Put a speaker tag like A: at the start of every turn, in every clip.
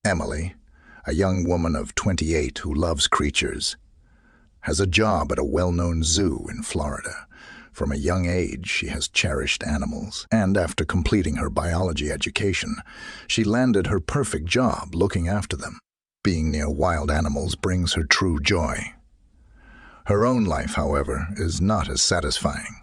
A: Emily, a young woman of 28 who loves creatures, has a job at a well-known zoo in Florida. From a young age, she has cherished animals, and after completing her biology education, she landed her perfect job looking after them. Being near wild animals brings her true joy. Her own life, however, is not as satisfying.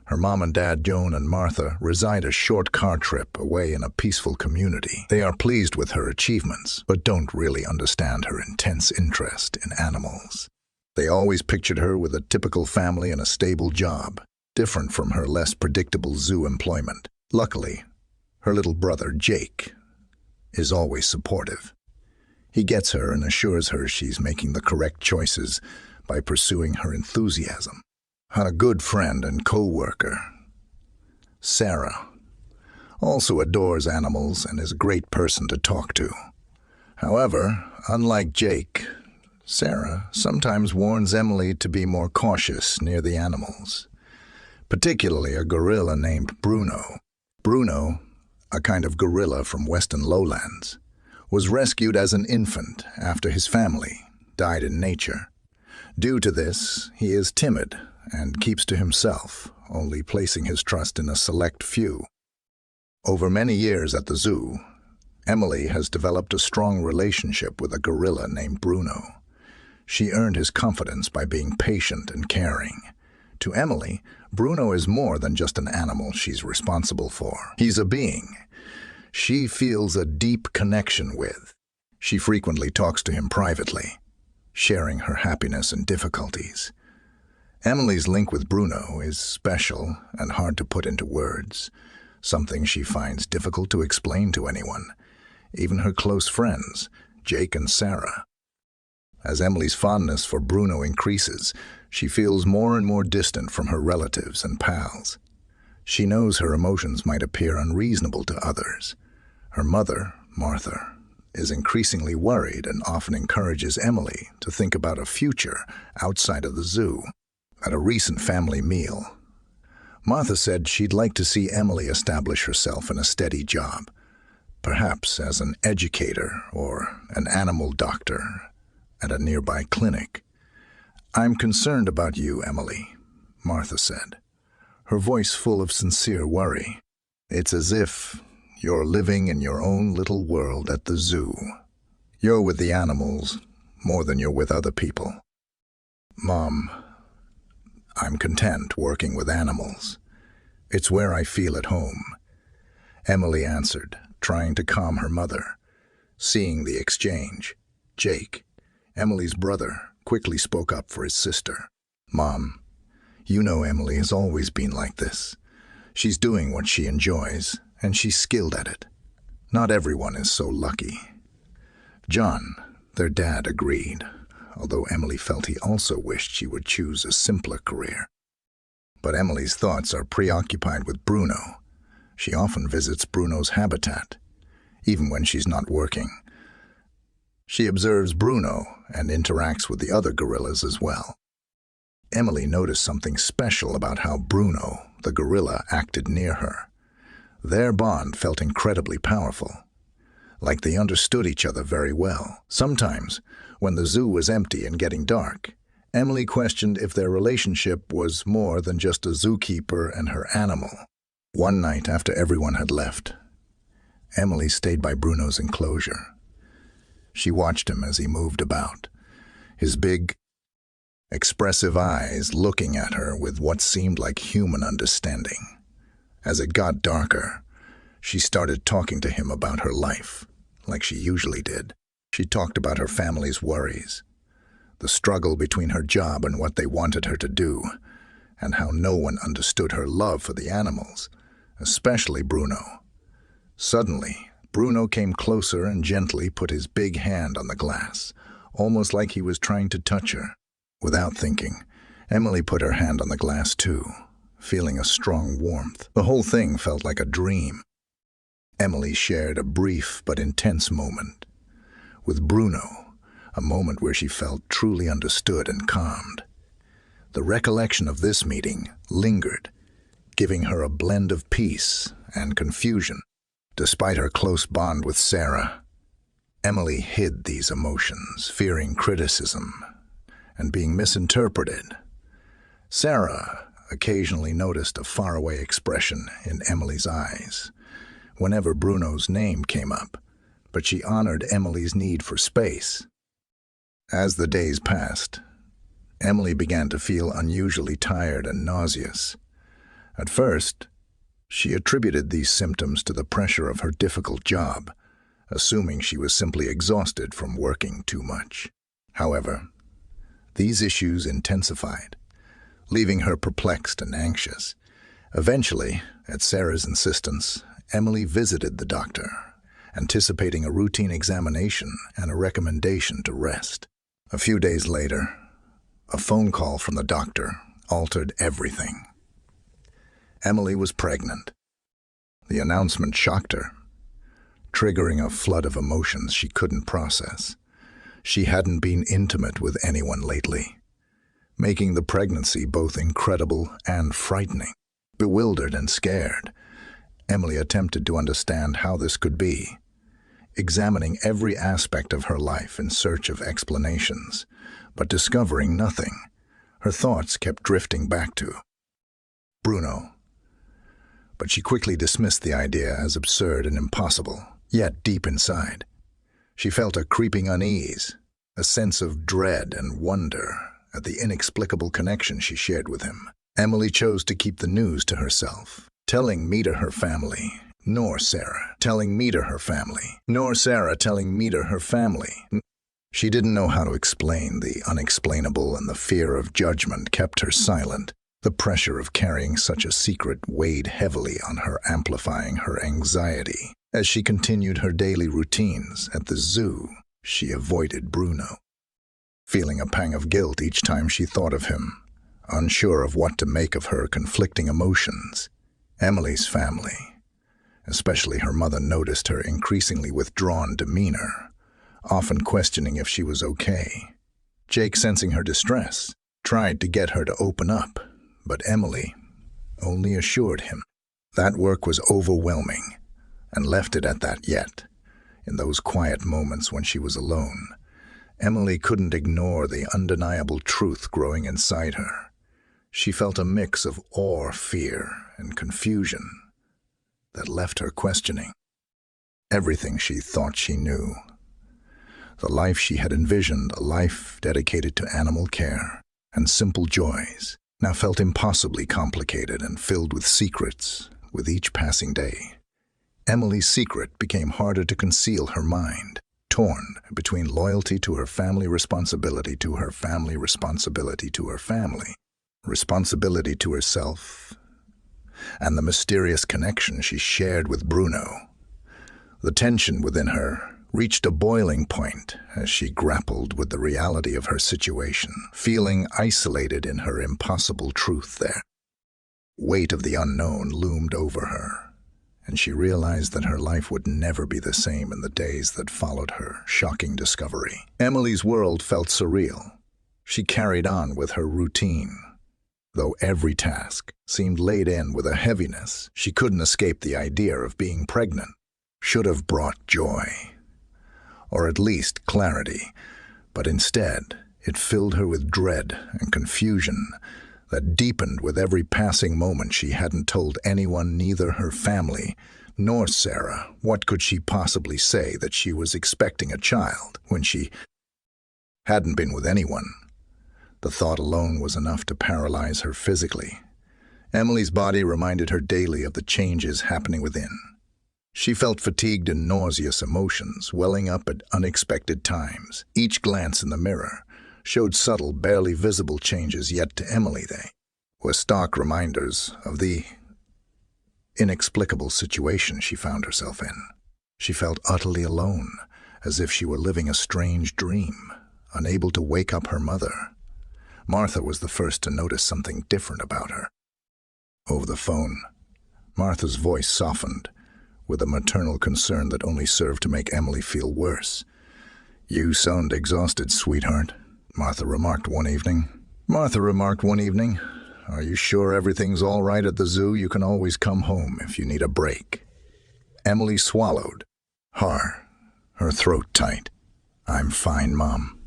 A: Her mom and dad, Joan and Martha, reside a short car trip away in a peaceful community. They are pleased with her achievements, but don't really understand her intense interest in animals. They always pictured her with a typical family and a stable job, different from her less predictable zoo employment. Luckily, her little brother, Jake, is always supportive. He gets her and assures her she's making the correct choices by pursuing her enthusiasm. Had a good friend and co-worker, Sarah, also adores animals and is a great person to talk to. However, unlike Jake, Sarah sometimes warns Emily to be more cautious near the animals, particularly a gorilla named Bruno. Bruno, a kind of gorilla from western lowlands, was rescued as an infant after his family died in nature. Due to this, he is timid and keeps to himself, only placing his trust in a select few. Over many years at the zoo, Emily has developed a strong relationship with a gorilla named Bruno. She earned his confidence by being patient and caring. To Emily, Bruno is more than just an animal she's responsible for. He's a being she feels a deep connection with. She frequently talks to him privately, sharing her happiness and difficulties. Emily's link with Bruno is special and hard to put into words, something she finds difficult to explain to anyone, even her close friends, Jake and Sarah. As Emily's fondness for Bruno increases, she feels more and more distant from her relatives and pals. She knows her emotions might appear unreasonable to others. Her mother, Martha, is increasingly worried and often encourages Emily to think about a future outside of the zoo. At a recent family meal, Martha said she'd like to see Emily establish herself in a steady job, perhaps as an educator or an animal doctor at a nearby clinic. "I'm concerned about you, Emily," Martha said, her voice full of sincere worry. "It's as if you're living in your own little world at the zoo. You're with the animals more than you're with other people." "Mom, I'm content working with animals. It's where I feel at home," Emily answered, trying to calm her mother. Seeing the exchange, Jake, Emily's brother, quickly spoke up for his sister. "Mom, you know Emily has always been like this. She's doing what she enjoys, and she's skilled at it. Not everyone is so lucky." John, their dad, agreed, although Emily felt he also wished she would choose a simpler career. But Emily's thoughts are preoccupied with Bruno. She often visits Bruno's habitat, even when she's not working. She observes Bruno and interacts with the other gorillas as well. Emily noticed something special about how Bruno, the gorilla, acted near her. Their bond felt incredibly powerful, like they understood each other very well. Sometimes, when the zoo was empty and getting dark, Emily questioned if their relationship was more than just a zookeeper and her animal. One night after everyone had left, Emily stayed by Bruno's enclosure. She watched him as he moved about, his big, expressive eyes looking at her with what seemed like human understanding. As it got darker, she started talking to him about her life, like she usually did. She talked about her family's worries, the struggle between her job and what they wanted her to do, and how no one understood her love for the animals, especially Bruno. Suddenly, Bruno came closer and gently put his big hand on the glass, almost like he was trying to touch her. Without thinking, Emily put her hand on the glass too, feeling a strong warmth. The whole thing felt like a dream. Emily shared a brief but intense moment with Bruno, a moment where she felt truly understood and calmed. The recollection of this meeting lingered, giving her a blend of peace and confusion. Despite her close bond with Sarah, Emily hid these emotions, fearing criticism and being misinterpreted. Sarah occasionally noticed a faraway expression in Emily's eyes whenever Bruno's name came up, but she honored Emily's need for space. As the days passed, Emily began to feel unusually tired and nauseous. At first, she attributed these symptoms to the pressure of her difficult job, assuming she was simply exhausted from working too much. However, these issues intensified, leaving her perplexed and anxious. Eventually, at Sarah's insistence, Emily visited the doctor, anticipating a routine examination and a recommendation to rest. A few days later, a phone call from the doctor altered everything. Emily was pregnant. The announcement shocked her, triggering a flood of emotions she couldn't process. She hadn't been intimate with anyone lately, making the pregnancy both incredible and frightening. Bewildered and scared, Emily attempted to understand how this could be, examining every aspect of her life in search of explanations, but discovering nothing. Her thoughts kept drifting back to Bruno. But she quickly dismissed the idea as absurd and impossible. Yet deep inside, she felt a creeping unease, a sense of dread and wonder at the inexplicable connection she shared with him. Emily chose to keep the news to herself, telling me to her family, nor Sarah telling me to her family, nor Sarah telling me to her family. She didn't know how to explain the unexplainable, and the fear of judgment kept her silent. The pressure of carrying such a secret weighed heavily on her, amplifying her anxiety. As she continued her daily routines at the zoo, she avoided Bruno, feeling a pang of guilt each time she thought of him, unsure of what to make of her conflicting emotions. Emily's family, especially her mother, noticed her increasingly withdrawn demeanor, often questioning if she was okay. Jake, sensing her distress, tried to get her to open up, but Emily only assured him that work was overwhelming and left it at that. Yet, in those quiet moments when she was alone, Emily couldn't ignore the undeniable truth growing inside her. She felt a mix of awe, fear, and confusion that left her questioning everything she thought she knew. The life she had envisioned, a life dedicated to animal care and simple joys, now felt impossibly complicated and filled with secrets with each passing day. Emily's secret became harder to conceal. Her mind, torn between loyalty to her family, responsibility to her family, responsibility to her family, responsibility to herself, and the mysterious connection she shared with Bruno. The tension within her reached a boiling point as she grappled with the reality of her situation, feeling isolated in her impossible truth. The weight of the unknown loomed over her, and she realized that her life would never be the same in the days that followed her shocking discovery. Emily's world felt surreal. She carried on with her routine, though every task seemed laid in with a heaviness. She couldn't escape the idea of being pregnant. Should have brought joy, or at least clarity, but instead it filled her with dread and confusion that deepened with every passing moment. She hadn't told anyone, neither her family nor Sarah. What could she possibly say that she was expecting a child when she hadn't been with anyone? The thought alone was enough to paralyze her physically. Emily's body reminded her daily of the changes happening within. She felt fatigued and nauseous emotions welling up at unexpected times. Each glance in the mirror showed subtle, barely visible changes, yet to Emily they were stark reminders of the inexplicable situation she found herself in. She felt utterly alone, as if she were living a strange dream, unable to wake up her mother. Martha was the first to notice something different about her. Over the phone, Martha's voice softened, with a maternal concern that only served to make Emily feel worse. "You sound exhausted, sweetheart," Martha remarked one evening. "Are you sure everything's all right at the zoo? You can always come home if you need a break." Emily swallowed hard, her throat tight. "I'm fine, Mom,"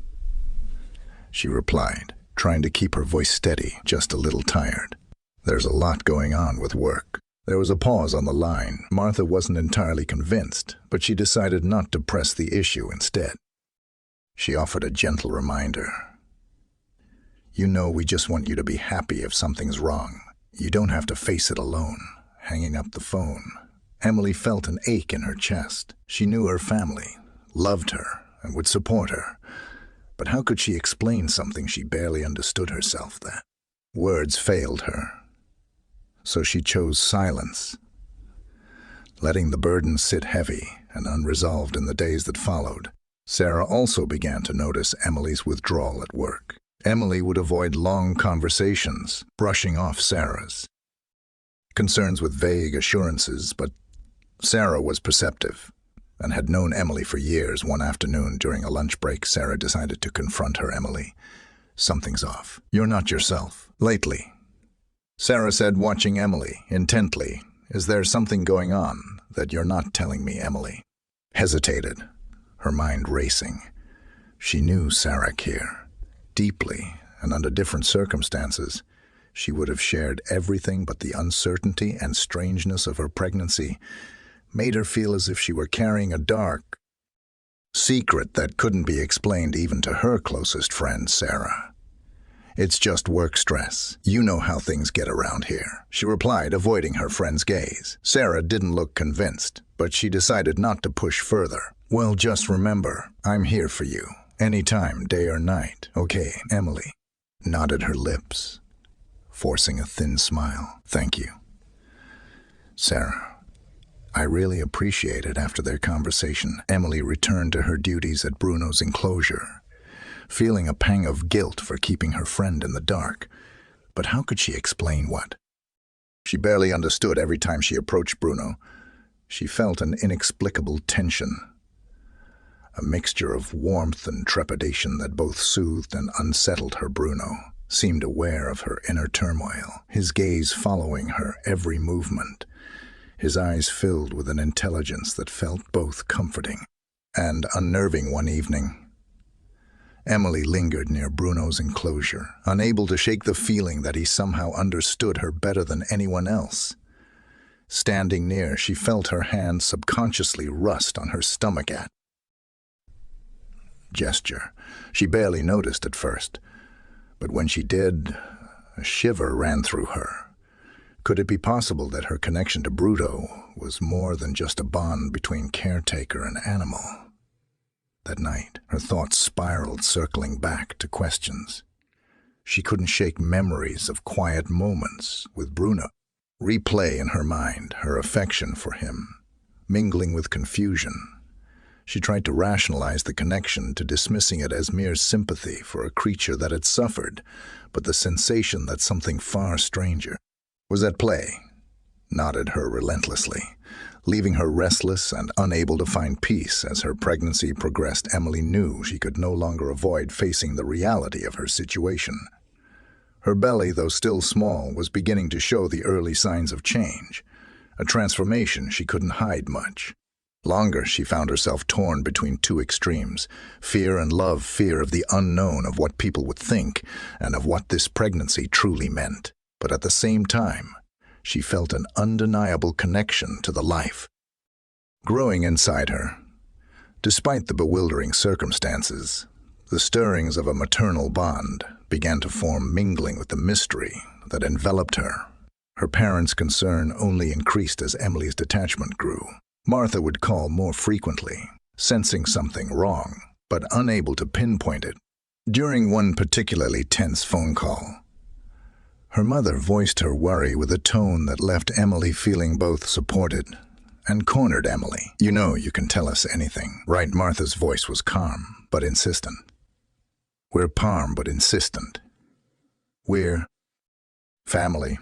A: she replied, trying to keep her voice steady, just a little tired. "There's a lot going on with work." There was a pause on the line. Martha wasn't entirely convinced, but she decided not to press the issue instead. She offered a gentle reminder. "You know, we just want you to be happy if something's wrong. You don't have to face it alone." Hanging up the phone, Emily felt an ache in her chest. She knew her family, loved her, and would support her. But how could she explain something she barely understood herself? That words failed her. So she chose silence, letting the burden sit heavy and unresolved in the days that followed. Sarah also began to notice Emily's withdrawal at work. Emily would avoid long conversations, brushing off Sarah's concerns with vague assurances, but Sarah was perceptive and had known Emily for years. One afternoon during a lunch break, Sarah decided to confront her. "Emily, something's off. You're not yourself lately," Sarah said, watching Emily intently. "Is there something going on that you're not telling me?" Emily hesitated, her mind racing. She knew Sarah cared deeply, and under different circumstances, she would have shared everything, but the uncertainty and strangeness of her pregnancy made her feel as if she were carrying a dark secret that couldn't be explained even to her closest friend, Sarah. "It's just work stress. You know how things get around here," she replied, avoiding her friend's gaze. Sarah didn't look convinced, but she decided not to push further. "Well, just remember, I'm here for you, anytime, day or night, okay?" Emily nodded her lips, forcing a thin smile. "Thank you, Sarah. I really appreciate it." After their conversation, Emily returned to her duties at Bruno's enclosure, feeling a pang of guilt for keeping her friend in the dark. But how could she explain what she barely understood? Every time she approached Bruno, she felt an inexplicable tension, a mixture of warmth and trepidation that both soothed and unsettled her. Bruno seemed aware of her inner turmoil, his gaze following her every movement, his eyes filled with an intelligence that felt both comforting and unnerving. One evening, Emily lingered near Bruno's enclosure, unable to shake the feeling that he somehow understood her better than anyone else. Standing near, she felt her hand subconsciously rust on her stomach at gesture. She barely noticed at first, but when she did, a shiver ran through her. Could it be possible that her connection to Bruno was more than just a bond between caretaker and animal? That night, her thoughts spiraled, circling back to questions. She couldn't shake memories of quiet moments with Bruno. Replay in her mind her affection for him, mingling with confusion. She tried to rationalize the connection, to dismissing it as mere sympathy for a creature that had suffered, but the sensation that something far stranger was at play knotted her relentlessly, leaving her restless and unable to find peace. As her pregnancy progressed, Emily knew she could no longer avoid facing the reality of her situation. Her belly, though still small, was beginning to show the early signs of change, a transformation she couldn't hide much longer. She found herself torn between two extremes, fear and love, fear of the unknown, of what people would think, and of what this pregnancy truly meant. But at the same time, she felt an undeniable connection to the life growing inside her. Despite the bewildering circumstances, the stirrings of a maternal bond began to form, mingling with the mystery that enveloped her. Her parents' concern only increased as Emily's detachment grew. Martha would call more frequently, sensing something wrong, but unable to pinpoint it. During one particularly tense phone call, her mother voiced her worry with a tone that left Emily feeling both supported and cornered. "Emily, you know you can tell us anything, right?" Martha's voice was calm but insistent. "We're calm but insistent. We're family.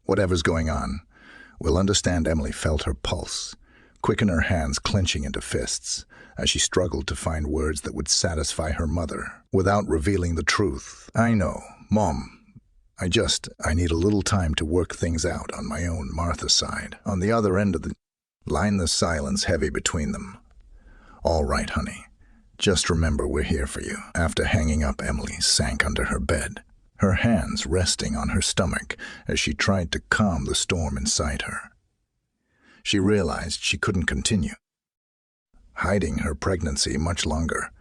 A: Whatever's going on, we'll understand." Emily felt her pulse quicken, her hands clenching into fists as she struggled to find words that would satisfy her mother without revealing the truth. "I know, Mom. I need a little time to work things out on my own." Martha sighed. On the other end of the line, the silence heavy between them, "All right, honey. Just remember we're here for you." After hanging up, Emily sank under her bed, her hands resting on her stomach as she tried to calm the storm inside her. She realized she couldn't continue hiding her pregnancy much longer,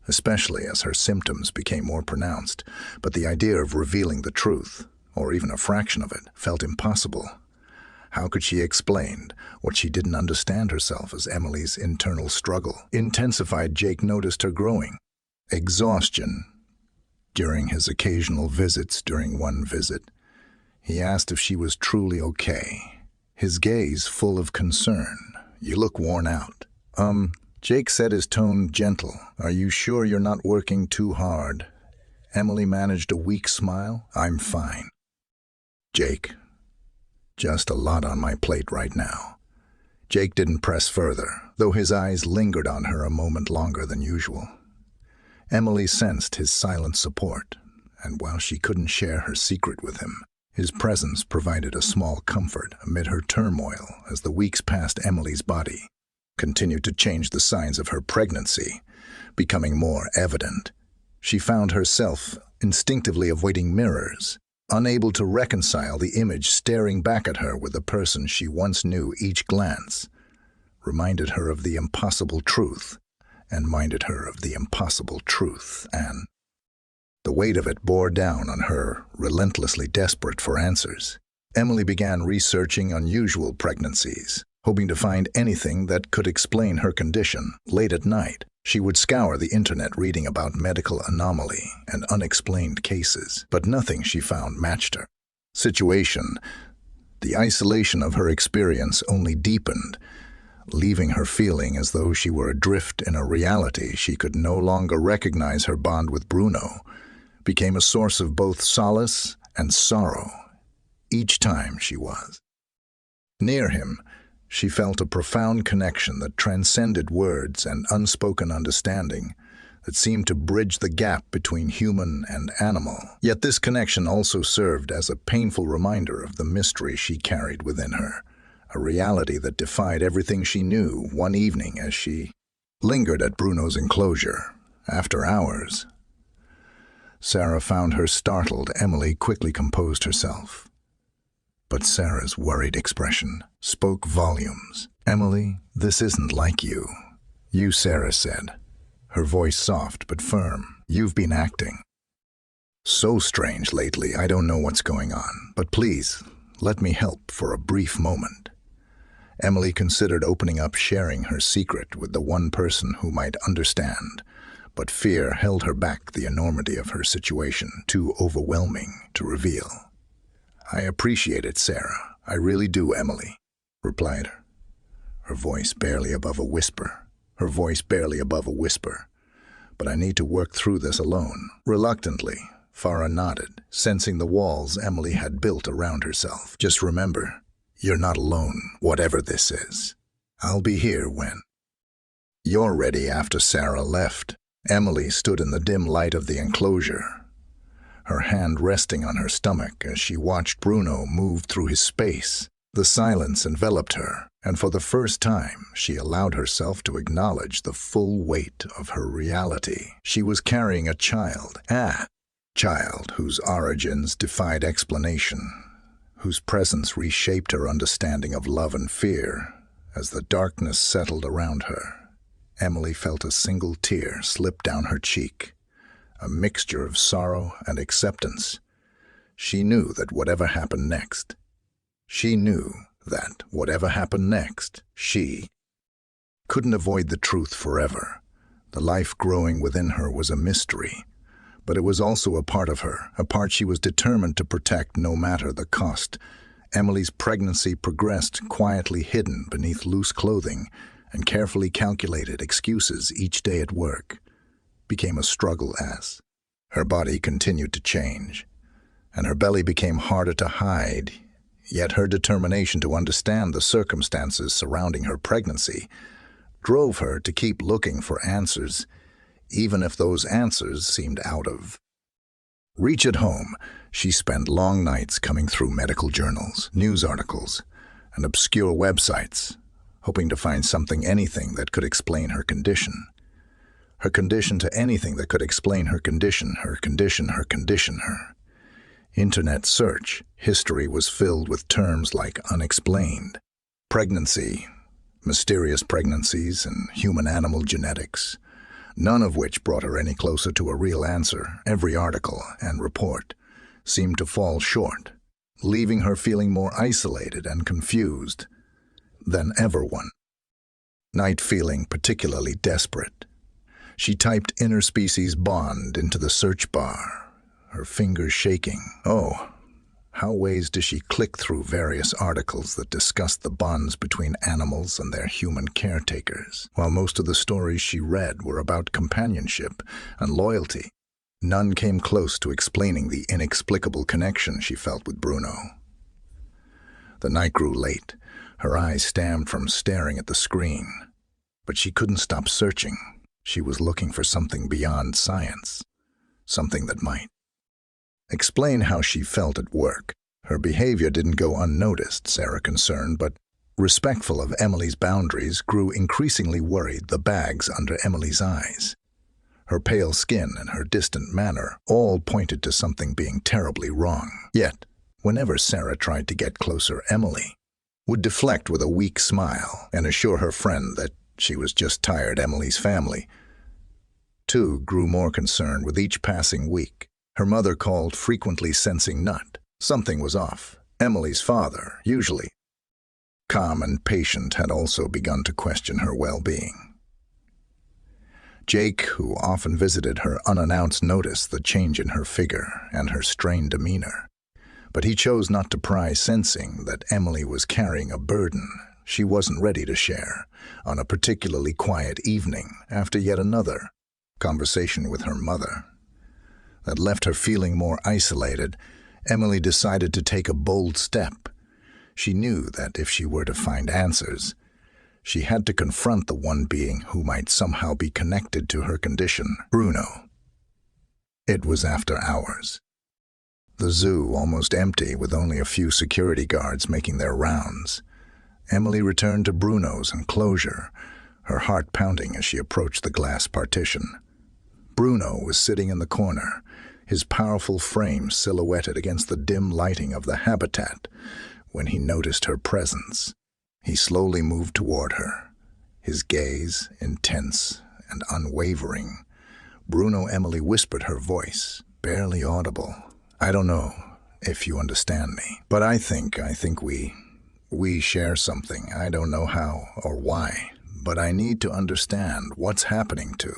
A: especially as her symptoms became more pronounced, but the idea of revealing the truth, or even a fraction of it, felt impossible. How could she explain what she didn't understand herself as Emily's internal struggle intensified? Jake noticed her growing exhaustion during his occasional visits. During one visit, he asked if she was truly okay, his gaze full of concern. "You look worn out." Jake said, his tone gentle. "Are you sure you're not working too hard?" Emily managed a weak smile. "I'm fine, Jake. Just a lot on my plate right now." Jake didn't press further, though his eyes lingered on her a moment longer than usual. Emily sensed his silent support, and while she couldn't share her secret with him, his presence provided a small comfort amid her turmoil. As the weeks passed, Emily's body continued to change, the signs of her pregnancy becoming more evident. She found herself instinctively avoiding mirrors, unable to reconcile the image staring back at her with the person she once knew. Each glance reminded her of the impossible truth, and the weight of it bore down on her, relentlessly desperate for answers. Emily began researching unusual pregnancies, hoping to find anything that could explain her condition. Late at night, she would scour the internet reading about medical anomaly and unexplained cases, but nothing she found matched her situation. The isolation of her experience only deepened, leaving her feeling as though she were adrift in a reality she could no longer recognize. Her bond with Bruno became a source of both solace and sorrow. Each time she was near him, she felt a profound connection that transcended words and unspoken understanding that seemed to bridge the gap between human and animal. Yet this connection also served as a painful reminder of the mystery she carried within her, a reality that defied everything she knew. One evening, as she lingered at Bruno's enclosure, after hours, Sarah found her startled. Emily quickly composed herself, but Sarah's worried expression spoke volumes. "Emily, this isn't like you." "You," Sarah said, her voice soft but firm. "You've been acting so strange lately. I don't know what's going on, but please, let me help for a brief moment." Emily considered opening up, sharing her secret with the one person who might understand, but fear held her back, the enormity of her situation too overwhelming to reveal. "I appreciate it, Sarah. I really do," Emily replied, her voice barely above a whisper. "But I need to work through this alone." Reluctantly, Farah nodded, sensing the walls Emily had built around herself. "Just remember, you're not alone, whatever this is. I'll be here when you're ready." After Sarah left, Emily stood in the dim light of the enclosure, her hand resting on her stomach as she watched Bruno move through his space. The silence enveloped her, and for the first time, she allowed herself to acknowledge the full weight of her reality. She was carrying a child whose origins defied explanation, whose presence reshaped her understanding of love and fear. As the darkness settled around her, Emily felt a single tear slip down her cheek, a mixture of sorrow and acceptance. She knew that whatever happened next, she couldn't avoid the truth forever. The life growing within her was a mystery, but it was also a part of her, a part she was determined to protect no matter the cost. Emily's pregnancy progressed, quietly hidden beneath loose clothing and carefully calculated excuses. Each day at work became a struggle as her body continued to change, and her belly became harder to hide. Yet her determination to understand the circumstances surrounding her pregnancy drove her to keep looking for answers, even if those answers seemed out of reach. At home, she spent long nights coming through medical journals, news articles, and obscure websites, hoping to find something, anything that could explain her condition. Her condition to anything that could explain her condition, her condition, her condition, her. Internet search history was filled with terms like unexplained, pregnancy, mysterious pregnancies, and human-animal genetics, none of which brought her any closer to a real answer. Every article and report seemed to fall short, leaving her feeling more isolated and confused than ever. One night, feeling particularly desperate, she typed interspecies bond into the search bar, her fingers shaking. Oh, how ways does she click through various articles that discussed the bonds between animals and their human caretakers, while most of the stories she read were about companionship and loyalty. None came close to explaining the inexplicable connection she felt with Bruno. The night grew late, her eyes stabbed from staring at the screen, but she couldn't stop searching. She was looking for something beyond science, something that might explain how she felt at work. Her behavior didn't go unnoticed, Sarah concerned, but respectful of Emily's boundaries, grew increasingly worried. The bags under Emily's eyes, her pale skin, and her distant manner all pointed to something being terribly wrong. Yet, whenever Sarah tried to get closer, Emily would deflect with a weak smile and assure her friend that she was just tired. Emily's family, too, grew more concerned with each passing week. Her mother called frequently, sensing something was off. Emily's father, usually calm and patient, had also begun to question her well-being. Jake, who often visited her unannounced, noticed the change in her figure and her strained demeanor, but he chose not to pry, sensing that Emily was carrying a burden she wasn't ready to share. On a particularly quiet evening, after yet another conversation with her mother that left her feeling more isolated, Emily decided to take a bold step. She knew that if she were to find answers, she had to confront the one being who might somehow be connected to her condition, Bruno. It was after hours. The zoo almost empty, with only a few security guards making their rounds. Emily returned to Bruno's enclosure, her heart pounding as she approached the glass partition. Bruno was sitting in the corner, his powerful frame silhouetted against the dim lighting of the habitat. When he noticed her presence, he slowly moved toward her, his gaze intense and unwavering. Bruno, Emily whispered, her voice barely audible. I don't know if you understand me, but I think we share something. I don't know how or why, but I need to understand what's happening to